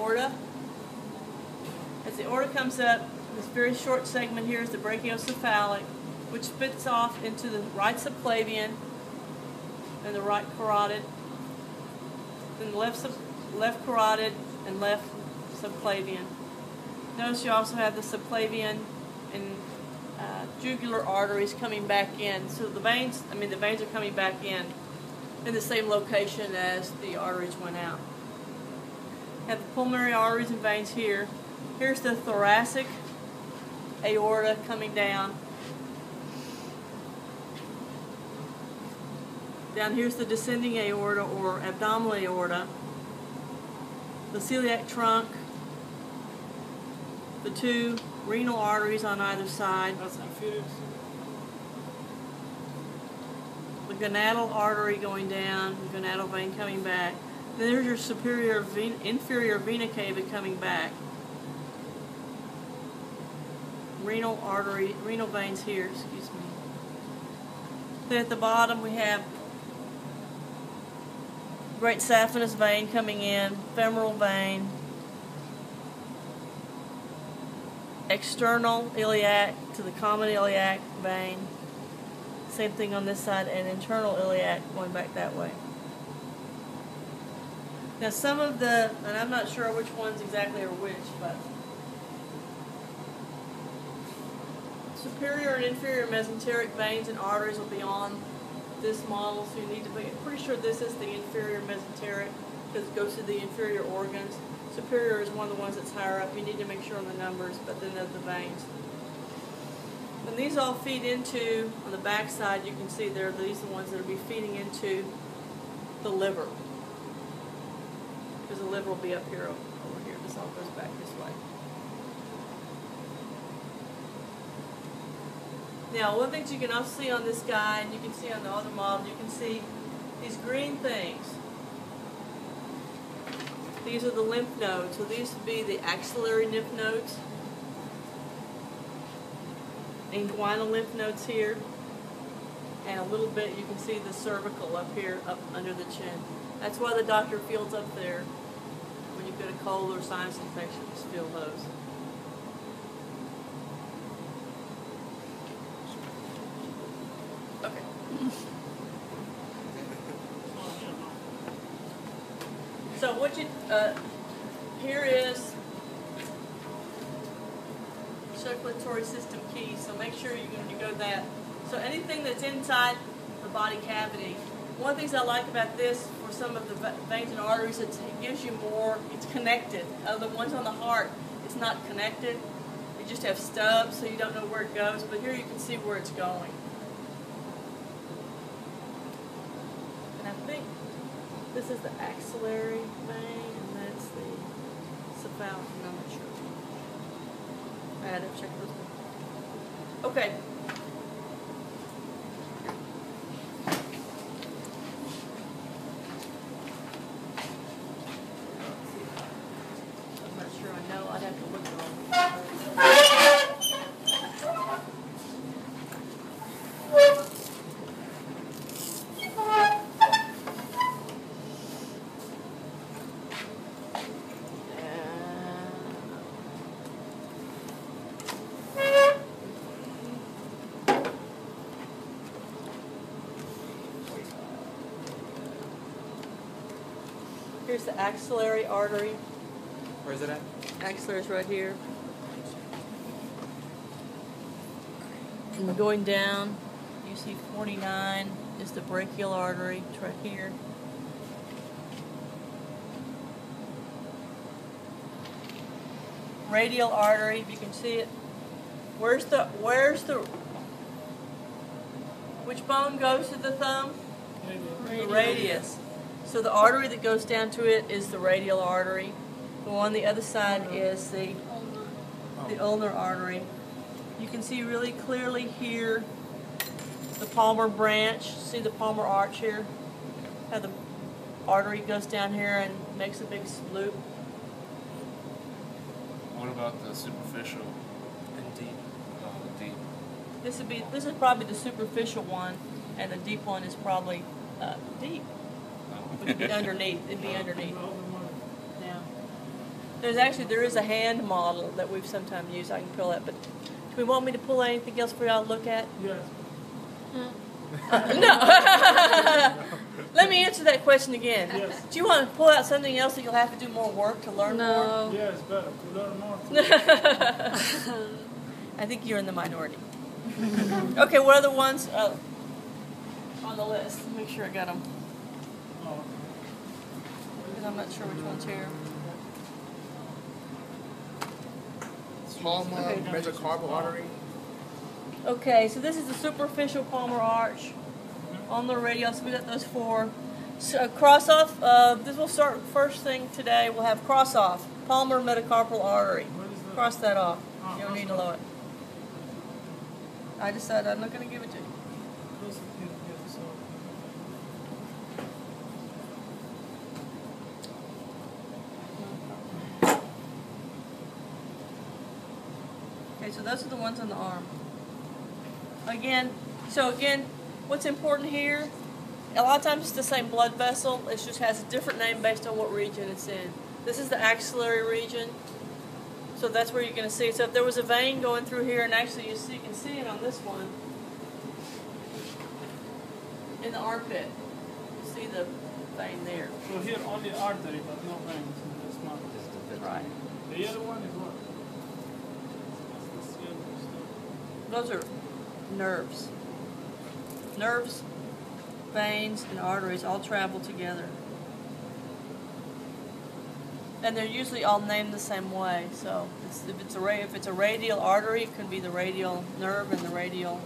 aorta. As the aorta comes up, this very short segment here is the brachiocephalic, which splits off into the right subclavian and the right carotid, then the left carotid and left subclavian. Notice you also have the subclavian and jugular arteries coming back in. So the veins are coming back in the same location as the arteries went out. You have the pulmonary arteries and veins here. Here's the thoracic aorta coming down. Down here's the descending aorta or abdominal aorta. The celiac trunk. The two renal arteries on either side. The gonadal artery going down, the gonadal vein coming back. Then there's your inferior vena cava coming back. Renal artery, renal veins here, excuse me. Then at the bottom we have great saphenous vein coming in, femoral vein, external iliac to the common iliac vein. Same thing on this side, and internal iliac going back that way. Now some of the, and I'm not sure which ones exactly are which, but superior and inferior mesenteric veins and arteries will be on this model, so you need to be pretty sure this is the inferior mesenteric because it goes to the inferior organs. Superior is one of the ones that's higher up. You need to make sure on the numbers, but then of the veins. And these all feed into, on the back side, you can see these are the ones that will be feeding into the liver. Because the liver will be up here, over here. This all goes back this way. Now, one of the things you can also see on this guy, and you can see on the other model, you can see these green things. These are the lymph nodes. So these would be the axillary lymph nodes. Inguinal lymph nodes here. And a little bit you can see the cervical up here, up under the chin. That's why the doctor feels up there when you get a cold or sinus infection, just feel those. Okay. So what you, here is circulatory system key, so make sure when you go to that. So anything that's inside the body cavity, one of the things I like about this for some of the veins and arteries, it gives you more, it's connected. The ones on the heart, it's not connected. You just have stubs, so you don't know where it goes, but here you can see where it's going. And I think this is the axillary vein, and that's the cephalic, I'm not sure. I had to check this one. Okay. I'm not sure I know. I'd have to look at all. Here's the axillary artery. Where is it at? Axillary is right here. And we're going down. You see 49 is the brachial artery. It's right here. Radial artery, if you can see it. Which bone goes to the thumb? The radius. So the artery that goes down to it is the radial artery. The one on the other side is the ulnar artery. You can see really clearly here the palmar branch. See the palmar arch here? How the artery goes down here and makes a big loop. What about the superficial And deep. the deep? This is probably the superficial one, and the deep one is probably deep. Oh. It would be underneath. It'd be underneath. Yeah. There is a hand model that we've sometimes used. I can pull that, but do we want me to pull anything else for y'all to look at? Yes. No. Let me answer that question again. Yes. Do you want to pull out something else that you'll have to do more work to learn more? No. Yes, better to learn more. I think you're in the minority. Okay, what other ones on the list? Make sure I got them. Oh, Because I'm not sure which one's here. Palma metacarpal artery. Okay, so this is the superficial palmar arch on the radial. So we got those four. So, cross off. This will start first thing today. We'll have cross off palmar metacarpal artery. what is that? Cross that off. Oh, You don't cross need to off. know it. I decided I'm not going to give it to you. Close it here, yeah, so. Okay, so those are the ones on the arm. Again, what's important here, a lot of times it's the same blood vessel, it just has a different name based on what region it's in. This is the axillary region, so that's where you're going to see it. So if there was a vein going through here, and actually you can see it on this one, in the armpit, you see the vein there. So here only artery, but no veins in this one. Right. The yellow one is what? That's this yellow stuff. Those are nerves. Nerves, veins, and arteries all travel together. And they're usually all named the same way. So if it's a radial artery, it could be the radial nerve and the radial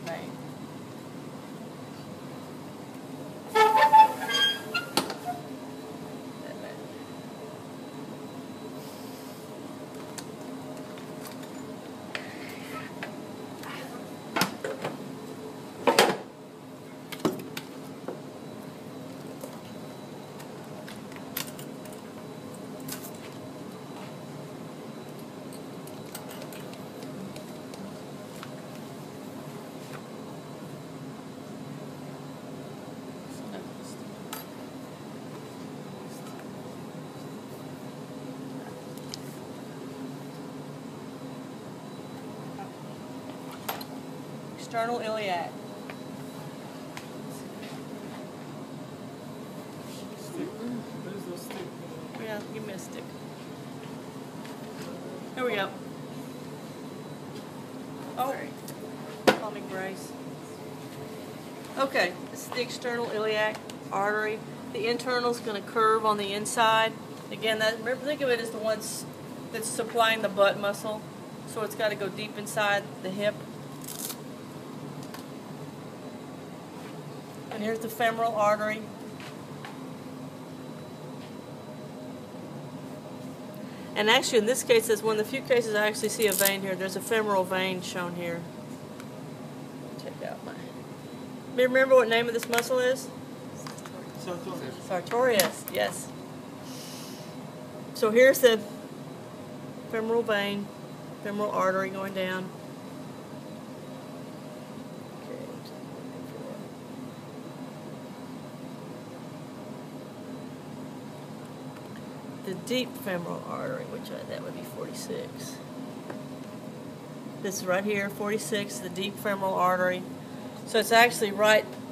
vein. External iliac. Stick. Where is the stick? Yeah, give me a stick. Here we go. Oh, palming brace. Okay, this is the external iliac artery. The internal is going to curve on the inside. Again, remember, think of it as the one that's supplying the butt muscle. So it's got to go deep inside the hip. And here's the femoral artery. And actually, in this case, it's one of the few cases I actually see a vein here. There's a femoral vein shown here. Check out my. Remember what name of this muscle is? Sartorius. Sartorius, yes. So here's the femoral vein, femoral artery going down. The deep femoral artery, that would be 46. This is right here, 46, the deep femoral artery. So it's actually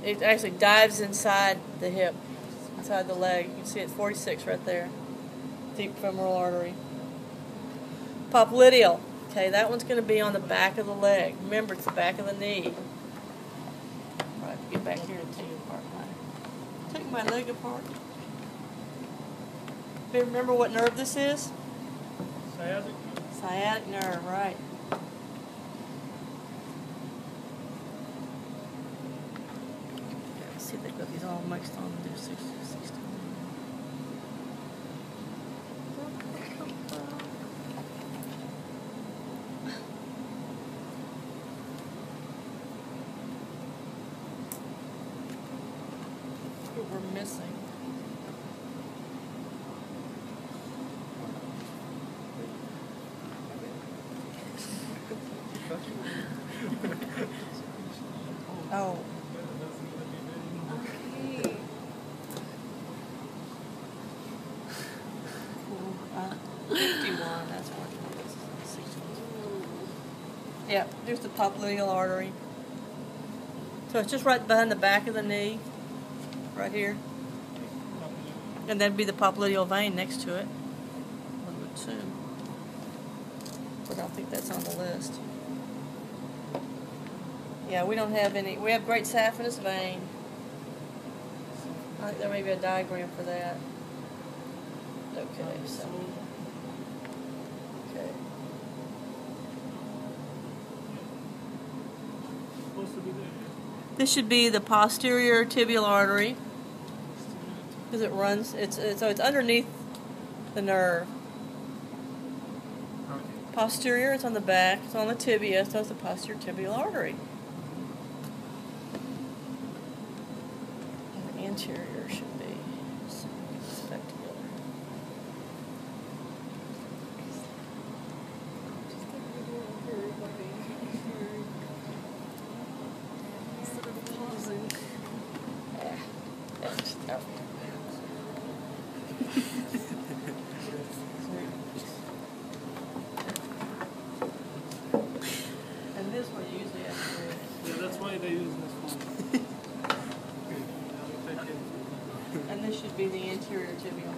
it actually dives inside the hip, inside the leg. You can see it's 46 right there. Deep femoral artery. Popliteal. Okay, that one's going to be on the back of the leg. Remember, it's the back of the knee. All right, get back here and take my leg apart. Remember what nerve this is? Sciatic. Sciatic nerve, right. Let's see if they've got these all mixed on there. 60. What we're missing. Oh. Okay. 21. That's 120. This is 61. Yeah, there's the popliteal artery. So it's just right behind the back of the knee, right here. And that'd be the popliteal vein next to it. I would assume. But I don't think that's on the list. Yeah, we don't have any. We have great saphenous vein. I think there may be a diagram for that. Okay, so. Okay. Supposed to be there. This should be the posterior tibial artery because it runs. So it's underneath the nerve. Okay. Posterior, it's on the back. It's on the tibia, so it's the posterior tibial artery. And the anterior should be spectacular. Instead of pausing. And this one usually has to Yeah, that's why they use this one. and this should be the anterior tibial.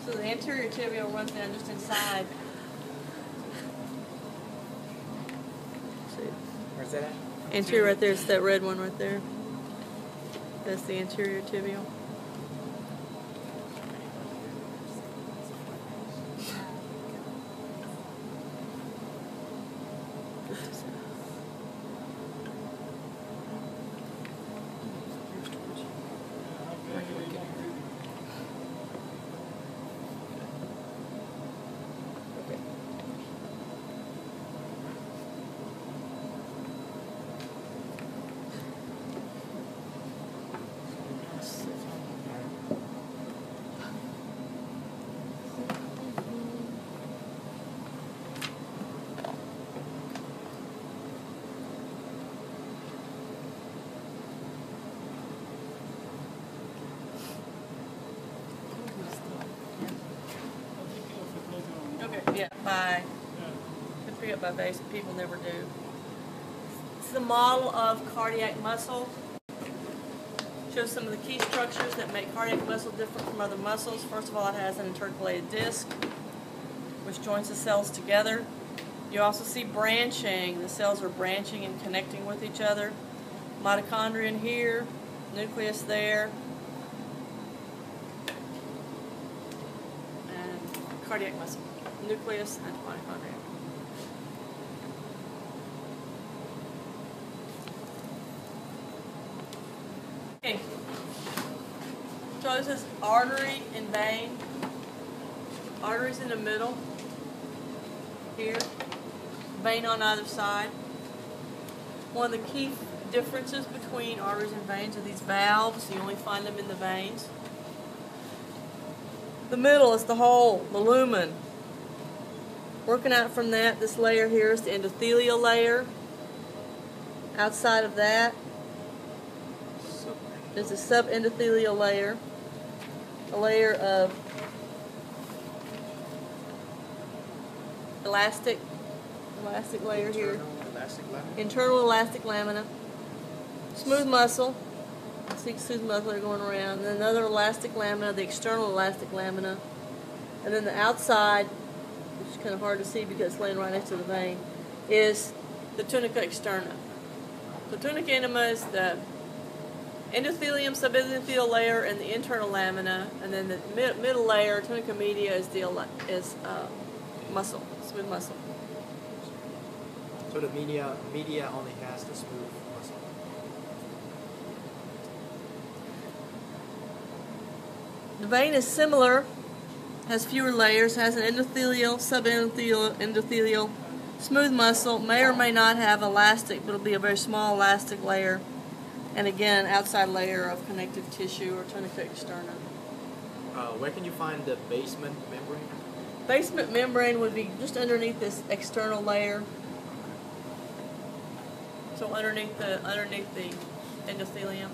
So the anterior tibial runs down just inside. See, Where's that at? anterior right there, it's that red one right there. That's the anterior tibial. Okay, yeah, by, I forget by base, people never do. It's the model of cardiac muscle. Shows some of the key structures that make cardiac muscle different from other muscles. First of all, it has an intercalated disc, which joins the cells together. You also see branching. The cells are branching and connecting with each other. Mitochondria here, nucleus there, and cardiac muscle. Nucleus and mitochondria. Okay. So this is artery and vein. Arteries in the middle. Here. Vein on either side. One of the key differences between arteries and veins are these valves. You only find them in the veins. The middle is the hole, the lumen. Working out from that, this layer here is the endothelial layer. Outside of that, there's a subendothelial layer, a layer of elastic layer here, Elastic lamina. internal elastic lamina, smooth muscle, see smooth muscle are going around, and then another elastic lamina, the external elastic lamina, and then the outside, which is kind of hard to see because it's laying right next to the vein, is the tunica externa. The tunica intima is the endothelium, subendothelial layer, and the internal lamina, and then the middle layer, tunica media, is muscle, smooth muscle. So the media only has the smooth muscle. The vein is similar, has fewer layers, has an endothelial, subendothelial, smooth muscle, may or may not have elastic, but it'll be a very small elastic layer, and again, outside layer of connective tissue or tunica externa. Where can you find the basement membrane? Basement membrane would be just underneath this external layer. So underneath the endothelium.